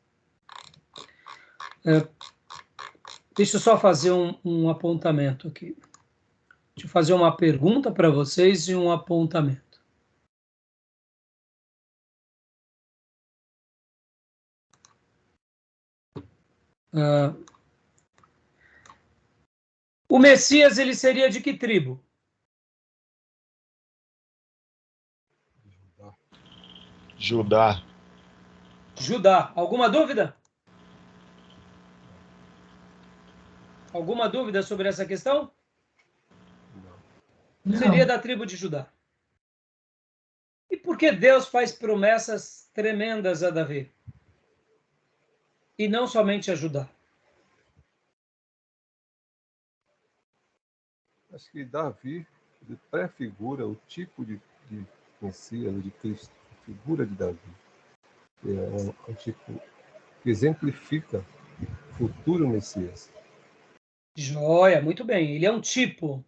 Deixa eu só fazer um apontamento aqui. Deixa eu fazer uma pergunta para vocês e um apontamento. O Messias, ele seria de que tribo? Judá. Judá. Alguma dúvida? Alguma dúvida sobre essa questão? Não. Seria da tribo de Judá. E por que Deus faz promessas tremendas a Davi? E não somente a Judá? Acho que Davi prefigura o tipo de Messias, de Cristo, a figura de Davi. É um tipo que exemplifica o futuro Messias. Joia, muito bem. Ele é um tipo.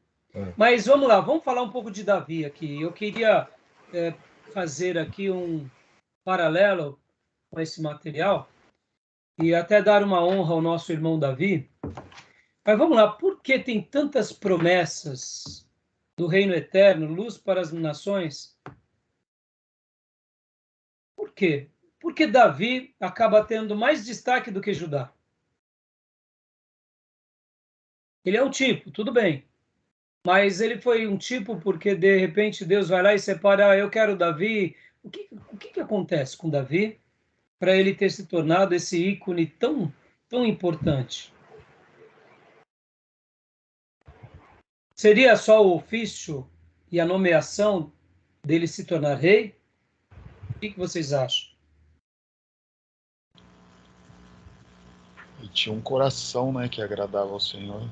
Mas vamos lá, vamos falar um pouco de Davi aqui. Eu queria fazer aqui um paralelo com esse material e até dar uma honra ao nosso irmão Davi. Mas vamos lá, por que tem tantas promessas do reino eterno, luz para as nações? Por quê? Porque Davi acaba tendo mais destaque do que Judá. Ele é um tipo, tudo bem. Mas ele foi um tipo porque, de repente, Deus vai lá e separa, eu quero Davi. O que acontece com Davi para ele ter se tornado esse ícone tão importante? Seria só o ofício e a nomeação dele se tornar rei? O que vocês acham? Ele tinha um coração, né, que agradava ao Senhor.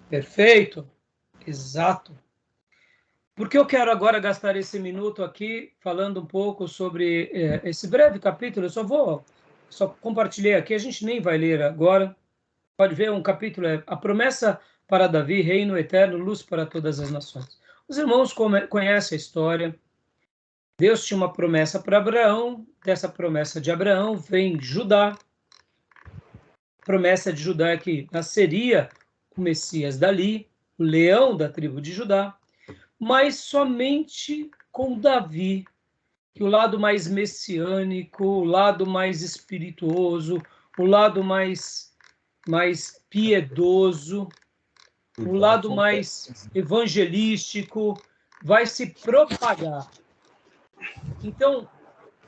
Perfeito. Exato. Porque eu quero agora gastar esse minuto aqui falando um pouco sobre esse breve capítulo. Eu só compartilhei aqui, a gente nem vai ler agora. Pode ver um capítulo, a promessa para Davi, reino eterno, luz para todas as nações. Os irmãos conhecem a história. Deus tinha uma promessa para Abraão, dessa promessa de Abraão vem Judá. A promessa de Judá é que nasceria o Messias dali, o leão da tribo de Judá, mas somente com Davi, que o lado mais messiânico, o lado mais espirituoso, o lado mais piedoso, o lado mais evangelístico vai se propagar. Então,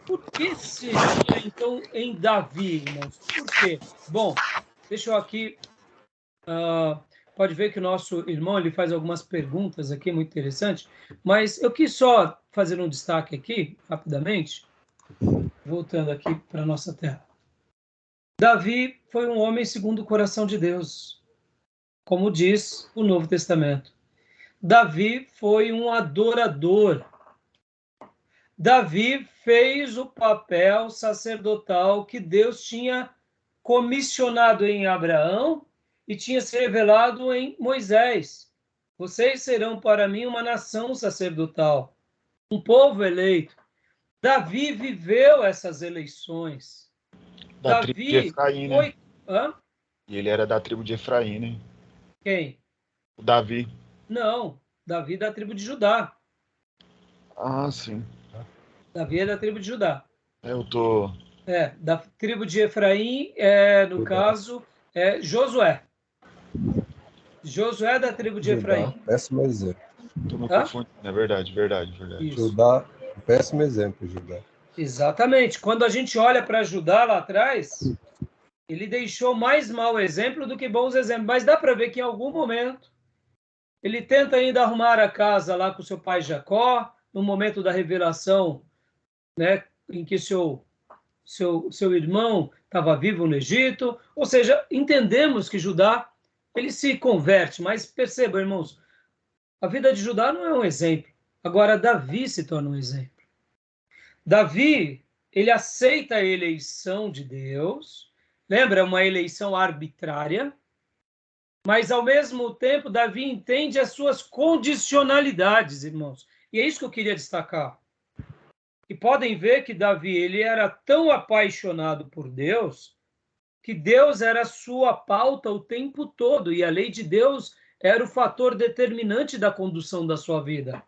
por que seria então em Davi, irmãos? Por quê? Bom, deixa eu aqui... pode ver que o nosso irmão ele faz algumas perguntas aqui, muito interessante, mas eu quis só fazer um destaque aqui, rapidamente, voltando aqui para a nossa terra. Davi foi um homem segundo o coração de Deus, como diz o Novo Testamento. Davi foi um adorador. Davi fez o papel sacerdotal que Deus tinha comissionado em Abraão e tinha se revelado em Moisés. Vocês serão para mim uma nação sacerdotal, um povo eleito. Davi viveu essas eleições. Da tribo de Efraim, foi... né? E ele era da tribo de Efraim, né? Quem? O Davi. Não, Davi da tribo de Judá. Ah, sim. Davi é da tribo de Judá. Da tribo de Efraim, no caso, é Josué. Josué da tribo de Efraim. Péssimo exemplo. Tô me confundindo. É verdade. Isso. Judá, péssimo exemplo, Judá. Exatamente. Quando a gente olha para Judá lá atrás, ele deixou mais mau exemplo do que bons exemplos. Mas dá para ver que em algum momento ele tenta ainda arrumar a casa lá com seu pai Jacó, no momento da revelação, né, em que seu irmão estava vivo no Egito. Ou seja, entendemos que Judá ele se converte, mas percebam, irmãos, a vida de Judá não é um exemplo. Agora, Davi se torna um exemplo. Davi, ele aceita a eleição de Deus. Lembra, uma eleição arbitrária. Mas, ao mesmo tempo, Davi entende as suas condicionalidades, irmãos. E é isso que eu queria destacar. E podem ver que Davi, ele era tão apaixonado por Deus, que Deus era a sua pauta o tempo todo, e a lei de Deus era o fator determinante da condução da sua vida.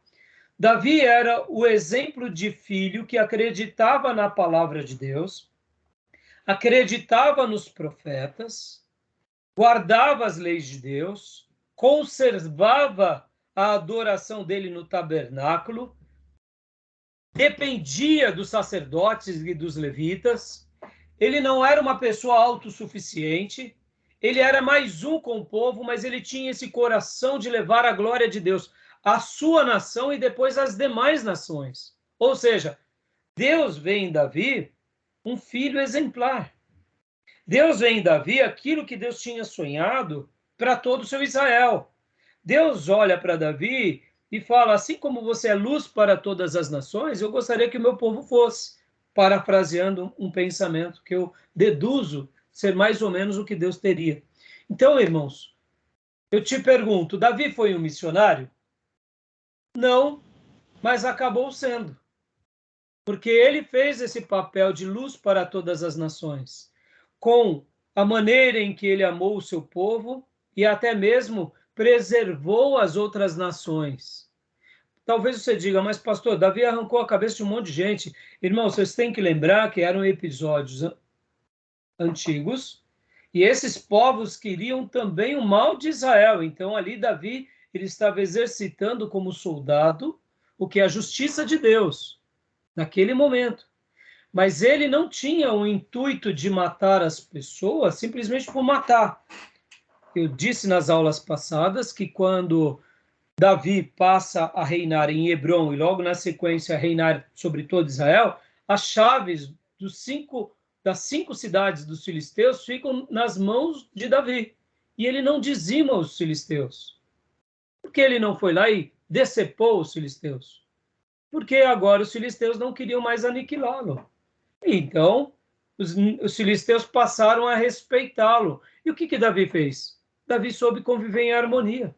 Davi era o exemplo de filho que acreditava na palavra de Deus, acreditava nos profetas, guardava as leis de Deus, conservava a adoração dele no tabernáculo, dependia dos sacerdotes e dos levitas. Ele não era uma pessoa autossuficiente, ele era mais um com o povo, mas ele tinha esse coração de levar a glória de Deus à sua nação e depois às demais nações. Ou seja, Deus vê em Davi um filho exemplar. Deus vê em Davi aquilo que Deus tinha sonhado para todo o seu Israel. Deus olha para Davi e fala, assim como você é luz para todas as nações, eu gostaria que o meu povo fosse. Parafraseando um pensamento que eu deduzo ser mais ou menos o que Deus teria. Então, irmãos, eu te pergunto, Davi foi um missionário? Não, mas acabou sendo. Porque ele fez esse papel de luz para todas as nações, com a maneira em que ele amou o seu povo e até mesmo preservou as outras nações. Talvez você diga, mas pastor, Davi arrancou a cabeça de um monte de gente. Irmão, vocês têm que lembrar que eram episódios antigos, e esses povos queriam também o mal de Israel. Então ali Davi, ele estava exercitando como soldado o que é a justiça de Deus, naquele momento. Mas ele não tinha o intuito de matar as pessoas simplesmente por matar. Eu disse nas aulas passadas que quando Davi passa a reinar em Hebrom e logo na sequência a reinar sobre todo Israel, as chaves das 5 cidades dos filisteus ficam nas mãos de Davi. E ele não dizima os filisteus. Por que ele não foi lá e decepou os filisteus? Porque agora os filisteus não queriam mais aniquilá-lo. Então, os filisteus passaram a respeitá-lo. E o que Davi fez? Davi soube conviver em harmonia.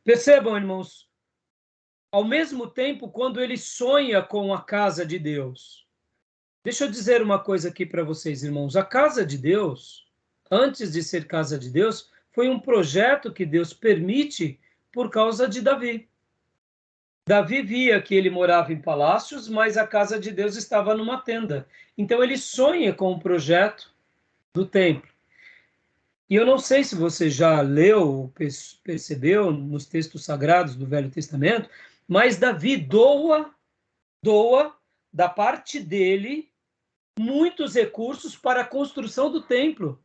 Percebam, irmãos, ao mesmo tempo, quando ele sonha com a casa de Deus. Deixa eu dizer uma coisa aqui para vocês, irmãos. A casa de Deus, antes de ser casa de Deus, foi um projeto que Deus permite por causa de Davi. Davi via que ele morava em palácios, mas a casa de Deus estava numa tenda. Então ele sonha com o projeto do templo. E eu não sei se você já leu ou percebeu nos textos sagrados do Velho Testamento, mas Davi doa da parte dele muitos recursos para a construção do templo.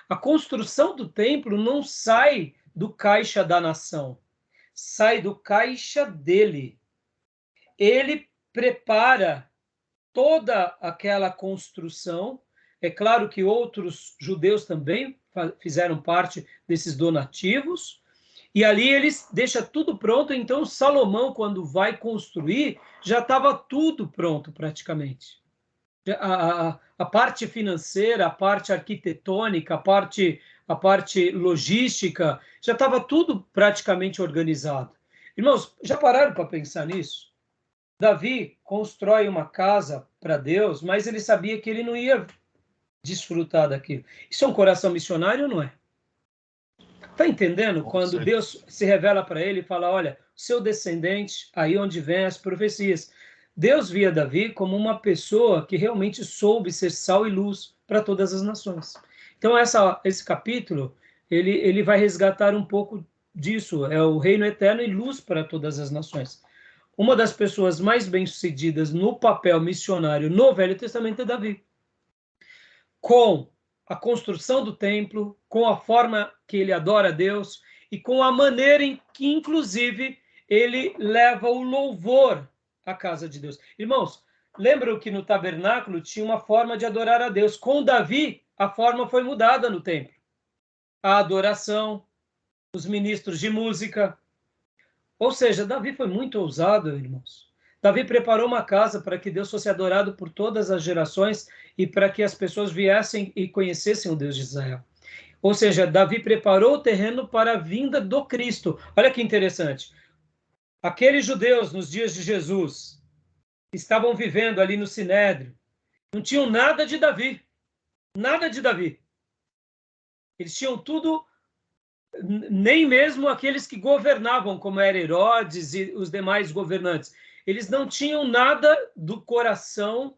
A construção do templo não sai do caixa da nação, sai do caixa dele. Ele prepara toda aquela construção. É claro que outros judeus também fizeram parte desses donativos, e ali eles deixam tudo pronto. Então Salomão, quando vai construir, já estava tudo pronto praticamente. A parte financeira, a parte arquitetônica, a parte logística, já estava tudo praticamente organizado. Irmãos, já pararam para pensar nisso? Davi constrói uma casa para Deus, mas ele sabia que ele não ia desfrutar daquilo. Isso é um coração missionário ou não é? Está entendendo? Quando Deus se revela para ele e fala, olha, seu descendente, aí onde vem as profecias. Deus via Davi como uma pessoa que realmente soube ser sal e luz para todas as nações. Então, esse capítulo, ele vai resgatar um pouco disso. É o reino eterno e luz para todas as nações. Uma das pessoas mais bem-sucedidas no papel missionário no Velho Testamento é Davi. Com a construção do templo, com a forma que ele adora a Deus e com a maneira em que, inclusive, ele leva o louvor à casa de Deus. Irmãos, lembram que no tabernáculo tinha uma forma de adorar a Deus. Com Davi, a forma foi mudada no templo. A adoração, os ministros de música. Ou seja, Davi foi muito ousado, irmãos. Davi preparou uma casa para que Deus fosse adorado por todas as gerações e para que as pessoas viessem e conhecessem o Deus de Israel. Ou seja, Davi preparou o terreno para a vinda do Cristo. Olha que interessante. Aqueles judeus nos dias de Jesus que estavam vivendo ali no Sinédrio não tinham nada de Davi. Nada de Davi. Eles tinham tudo, nem mesmo aqueles que governavam, como era Herodes e os demais governantes. Eles não tinham nada do coração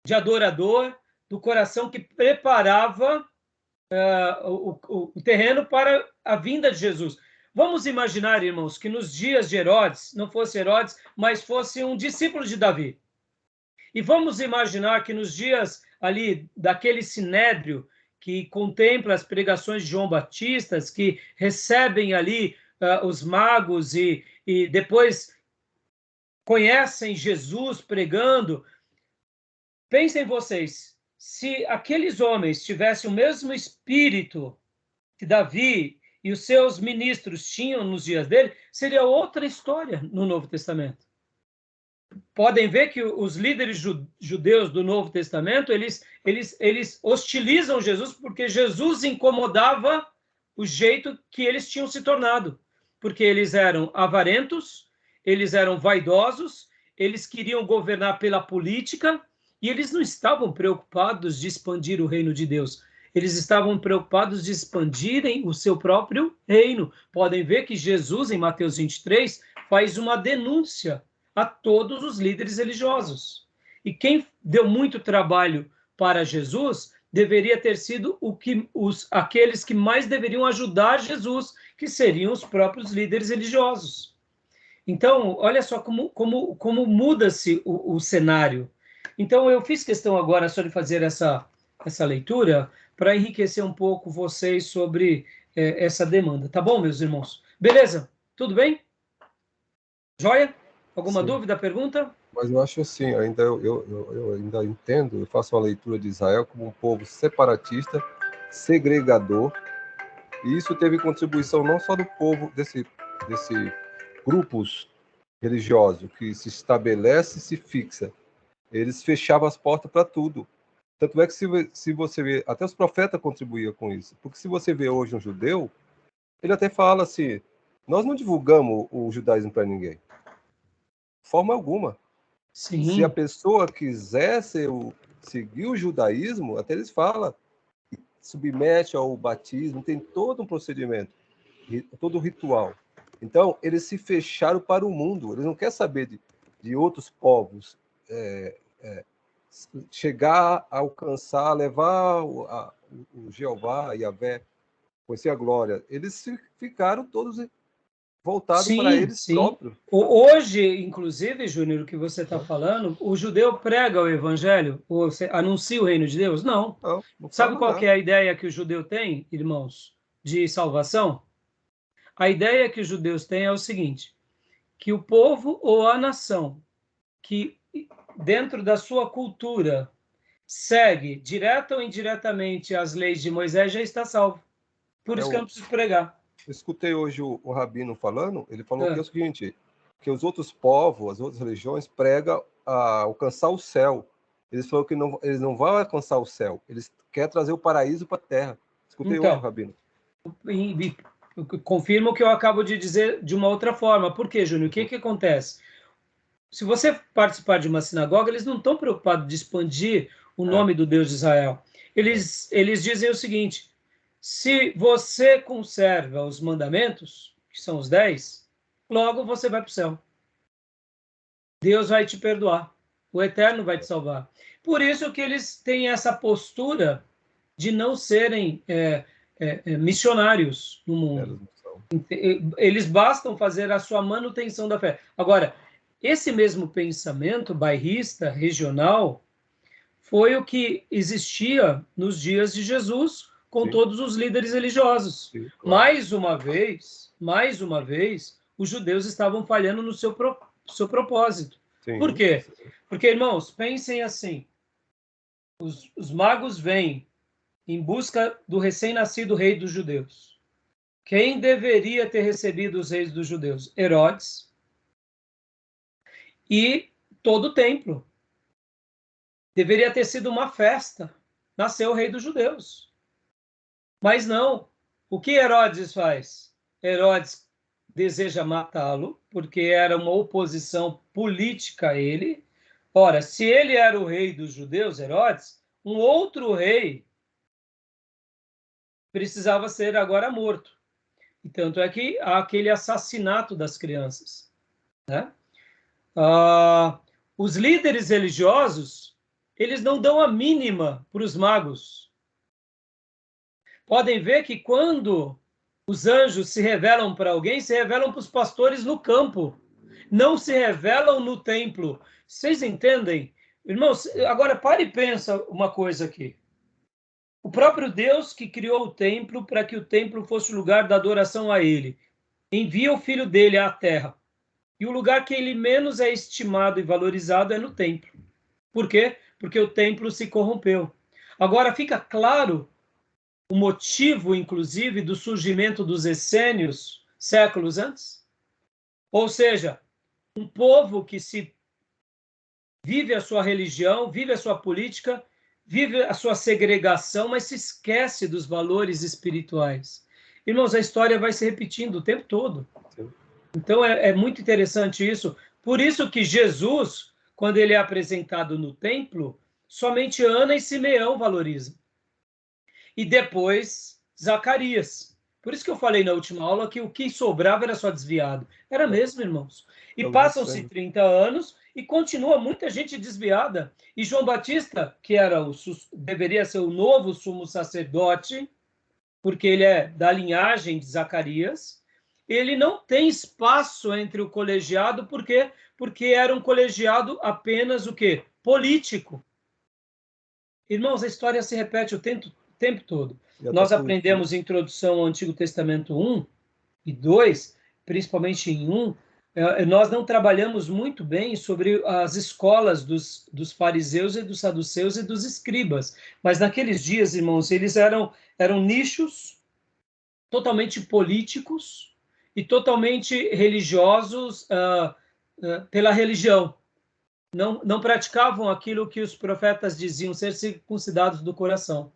de adorador, do coração que preparava o terreno para a vinda de Jesus. Vamos imaginar, irmãos, que nos dias de Herodes, não fosse Herodes, mas fosse um discípulo de Davi. E vamos imaginar que nos dias ali daquele sinédrio que contempla as pregações de João Batista, que recebem ali os magos e depois conhecem Jesus pregando. Pensem vocês, se aqueles homens tivessem o mesmo espírito que Davi e os seus ministros tinham nos dias dele, seria outra história no Novo Testamento. Podem ver que os líderes judeus do Novo Testamento, eles hostilizam Jesus porque Jesus incomodava o jeito que eles tinham se tornado. Porque eles eram avarentos, eles eram vaidosos, eles queriam governar pela política e eles não estavam preocupados de expandir o reino de Deus. Eles estavam preocupados de expandirem o seu próprio reino. Podem ver que Jesus, em Mateus 23, faz uma denúncia a todos os líderes religiosos. E quem deu muito trabalho para Jesus deveria ter sido aqueles que mais deveriam ajudar Jesus, que seriam os próprios líderes religiosos. Então, olha só como muda-se o cenário. Então, eu fiz questão agora só de fazer essa leitura para enriquecer um pouco vocês sobre essa demanda. Tá bom, meus irmãos? Beleza? Tudo bem? Joia? Alguma Sim. dúvida, pergunta? Mas eu acho assim, eu ainda entendo, eu faço uma leitura de Israel como um povo separatista, segregador, e isso teve contribuição não só do povo, desse grupos religiosos que se estabelece e se fixa. Eles fechavam as portas para tudo. Tanto é que se você vê, até os profetas contribuíam com isso. Porque se você vê hoje um judeu, ele até fala assim, nós não divulgamos o judaísmo para ninguém. De forma alguma. Sim. Se a pessoa quiser seguir o judaísmo, até eles falam, submete ao batismo, tem todo um procedimento, todo um ritual. Então, eles se fecharam para o mundo, eles não querem saber de outros povos, chegar, alcançar, levar o Jeová, Yahvé, conhecer a glória. Eles ficaram todos voltados para eles próprios. Hoje, inclusive, Júnior, o que você está falando, o judeu prega o evangelho, ou anuncia o reino de Deus? Não. Não Sabe qual que é a ideia que o judeu tem, irmãos, de salvação? A ideia que os judeus têm é o seguinte, que o povo ou a nação que, dentro da sua cultura, segue, direta ou indiretamente, as leis de Moisés, já está salvo. Por isso que eu não preciso pregar. Eu escutei hoje o Rabino falando, ele falou que é o seguinte, que os outros povos, as outras religiões pregam a alcançar o céu. Eles falaram que eles não vão alcançar o céu, eles querem trazer o paraíso para a terra. Escutei hoje, Rabino. Confirmo o que eu acabo de dizer de uma outra forma. Por quê, Júnior? O que acontece? Se você participar de uma sinagoga, eles não estão preocupados de expandir o nome do Deus de Israel. Eles dizem o seguinte, se você conserva os mandamentos, que são os 10, logo você vai para o céu. Deus vai te perdoar. O Eterno vai te salvar. Por isso que eles têm essa postura de não serem missionários no mundo. Eles bastam fazer a sua manutenção da fé. Agora, esse mesmo pensamento bairrista, regional, foi o que existia nos dias de Jesus com todos os líderes religiosos. Sim, claro. Mais uma vez, os judeus estavam falhando no seu propósito. Sim. Por quê? Porque, irmãos, pensem assim, os magos vêm em busca do recém-nascido rei dos judeus. Quem deveria ter recebido os reis dos judeus? Herodes. e todo o templo. Deveria ter sido uma festa. Nasceu o rei dos judeus. Mas não. O que Herodes faz? Herodes deseja matá-lo, porque era uma oposição política a ele. Ora, se ele era o rei dos judeus, Herodes, um outro rei precisava ser agora morto. E tanto é que há aquele assassinato das crianças, né? Os líderes religiosos, eles não dão a mínima para os magos. Podem ver que quando os anjos se revelam para alguém, se revelam para os pastores no campo, não se revelam no templo. Vocês entendem? Irmãos, agora pare e pensa uma coisa aqui. O próprio Deus que criou o templo para que o templo fosse o lugar da adoração a ele, envia o filho dele à terra. E o lugar que ele menos é estimado e valorizado é no templo. Por quê? Porque o templo se corrompeu. Agora fica claro o motivo, inclusive, do surgimento dos essênios séculos antes? Ou seja, um povo que se vive a sua religião, vive a sua política, vive a sua segregação, mas se esquece dos valores espirituais. Irmãos, a história vai se repetindo o tempo todo. Então, é muito interessante isso. Por isso que Jesus, quando ele é apresentado no templo, somente Ana e Simeão valorizam. E depois, Zacarias. Por isso que eu falei na última aula que o que sobrava era só desviado. Era mesmo, irmãos. E passam-se 30 anos e continua muita gente desviada. E João Batista, que deveria ser o novo sumo sacerdote, porque ele é da linhagem de Zacarias, ele não tem espaço entre o colegiado, por quê? Porque era um colegiado apenas o quê? Político. Irmãos, a história se repete o tempo todo. Nós aprendemos introdução ao Antigo Testamento 1 e 2, principalmente em 1, nós não trabalhamos muito bem sobre as escolas dos fariseus e dos saduceus e dos escribas. Mas naqueles dias, irmãos, eles eram nichos totalmente políticos e totalmente religiosos pela religião. Não praticavam aquilo que os profetas diziam, ser circuncidados do coração.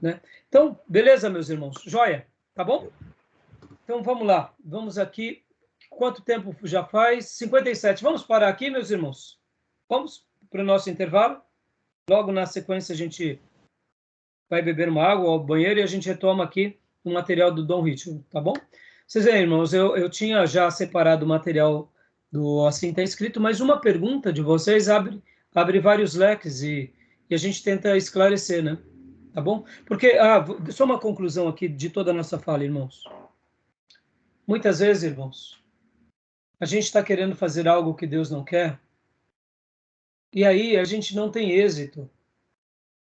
Né? Então, beleza, meus irmãos? Joia? Tá bom? Então, vamos lá. Vamos aqui. Quanto tempo já faz? 57. Vamos parar aqui, meus irmãos? Vamos para o nosso intervalo? Logo na sequência, a gente vai beber uma água ao banheiro e a gente retoma aqui o material do Dom Ritchie, tá bom? Vocês veem, irmãos, eu tinha já separado o material do Assim Está Escrito, mas uma pergunta de vocês abre vários leques e a gente tenta esclarecer, né? Tá bom? Porque, só uma conclusão aqui de toda a nossa fala, irmãos. Muitas vezes, irmãos, a gente está querendo fazer algo que Deus não quer, e aí a gente não tem êxito.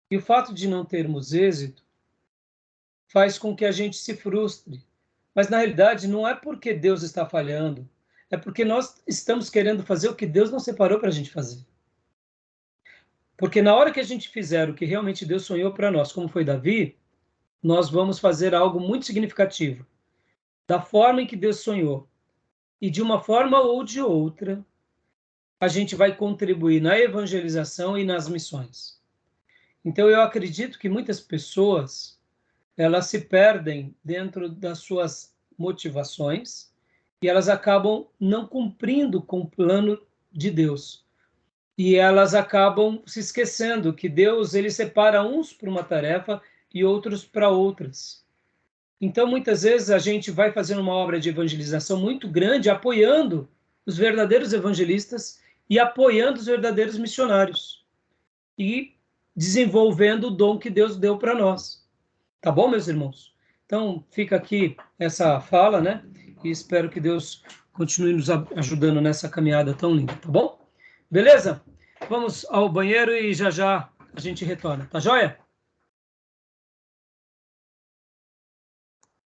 E o fato de não termos êxito faz com que a gente se frustre. Mas, na realidade, não é porque Deus está falhando, é porque nós estamos querendo fazer o que Deus não separou para a gente fazer. Porque na hora que a gente fizer o que realmente Deus sonhou para nós, como foi Davi, nós vamos fazer algo muito significativo. Da forma em que Deus sonhou. E de uma forma ou de outra, a gente vai contribuir na evangelização e nas missões. Então, eu acredito que muitas pessoas, elas se perdem dentro das suas motivações e elas acabam não cumprindo com o plano de Deus. E elas acabam se esquecendo que Deus, ele separa uns para uma tarefa e outros para outras. Então, muitas vezes, a gente vai fazendo uma obra de evangelização muito grande, apoiando os verdadeiros evangelistas e apoiando os verdadeiros missionários. E desenvolvendo o dom que Deus deu para nós. Tá bom, meus irmãos? Então, fica aqui essa fala, né? E espero que Deus continue nos ajudando nessa caminhada tão linda, tá bom? Beleza? Vamos ao banheiro e já a gente retorna, tá joia?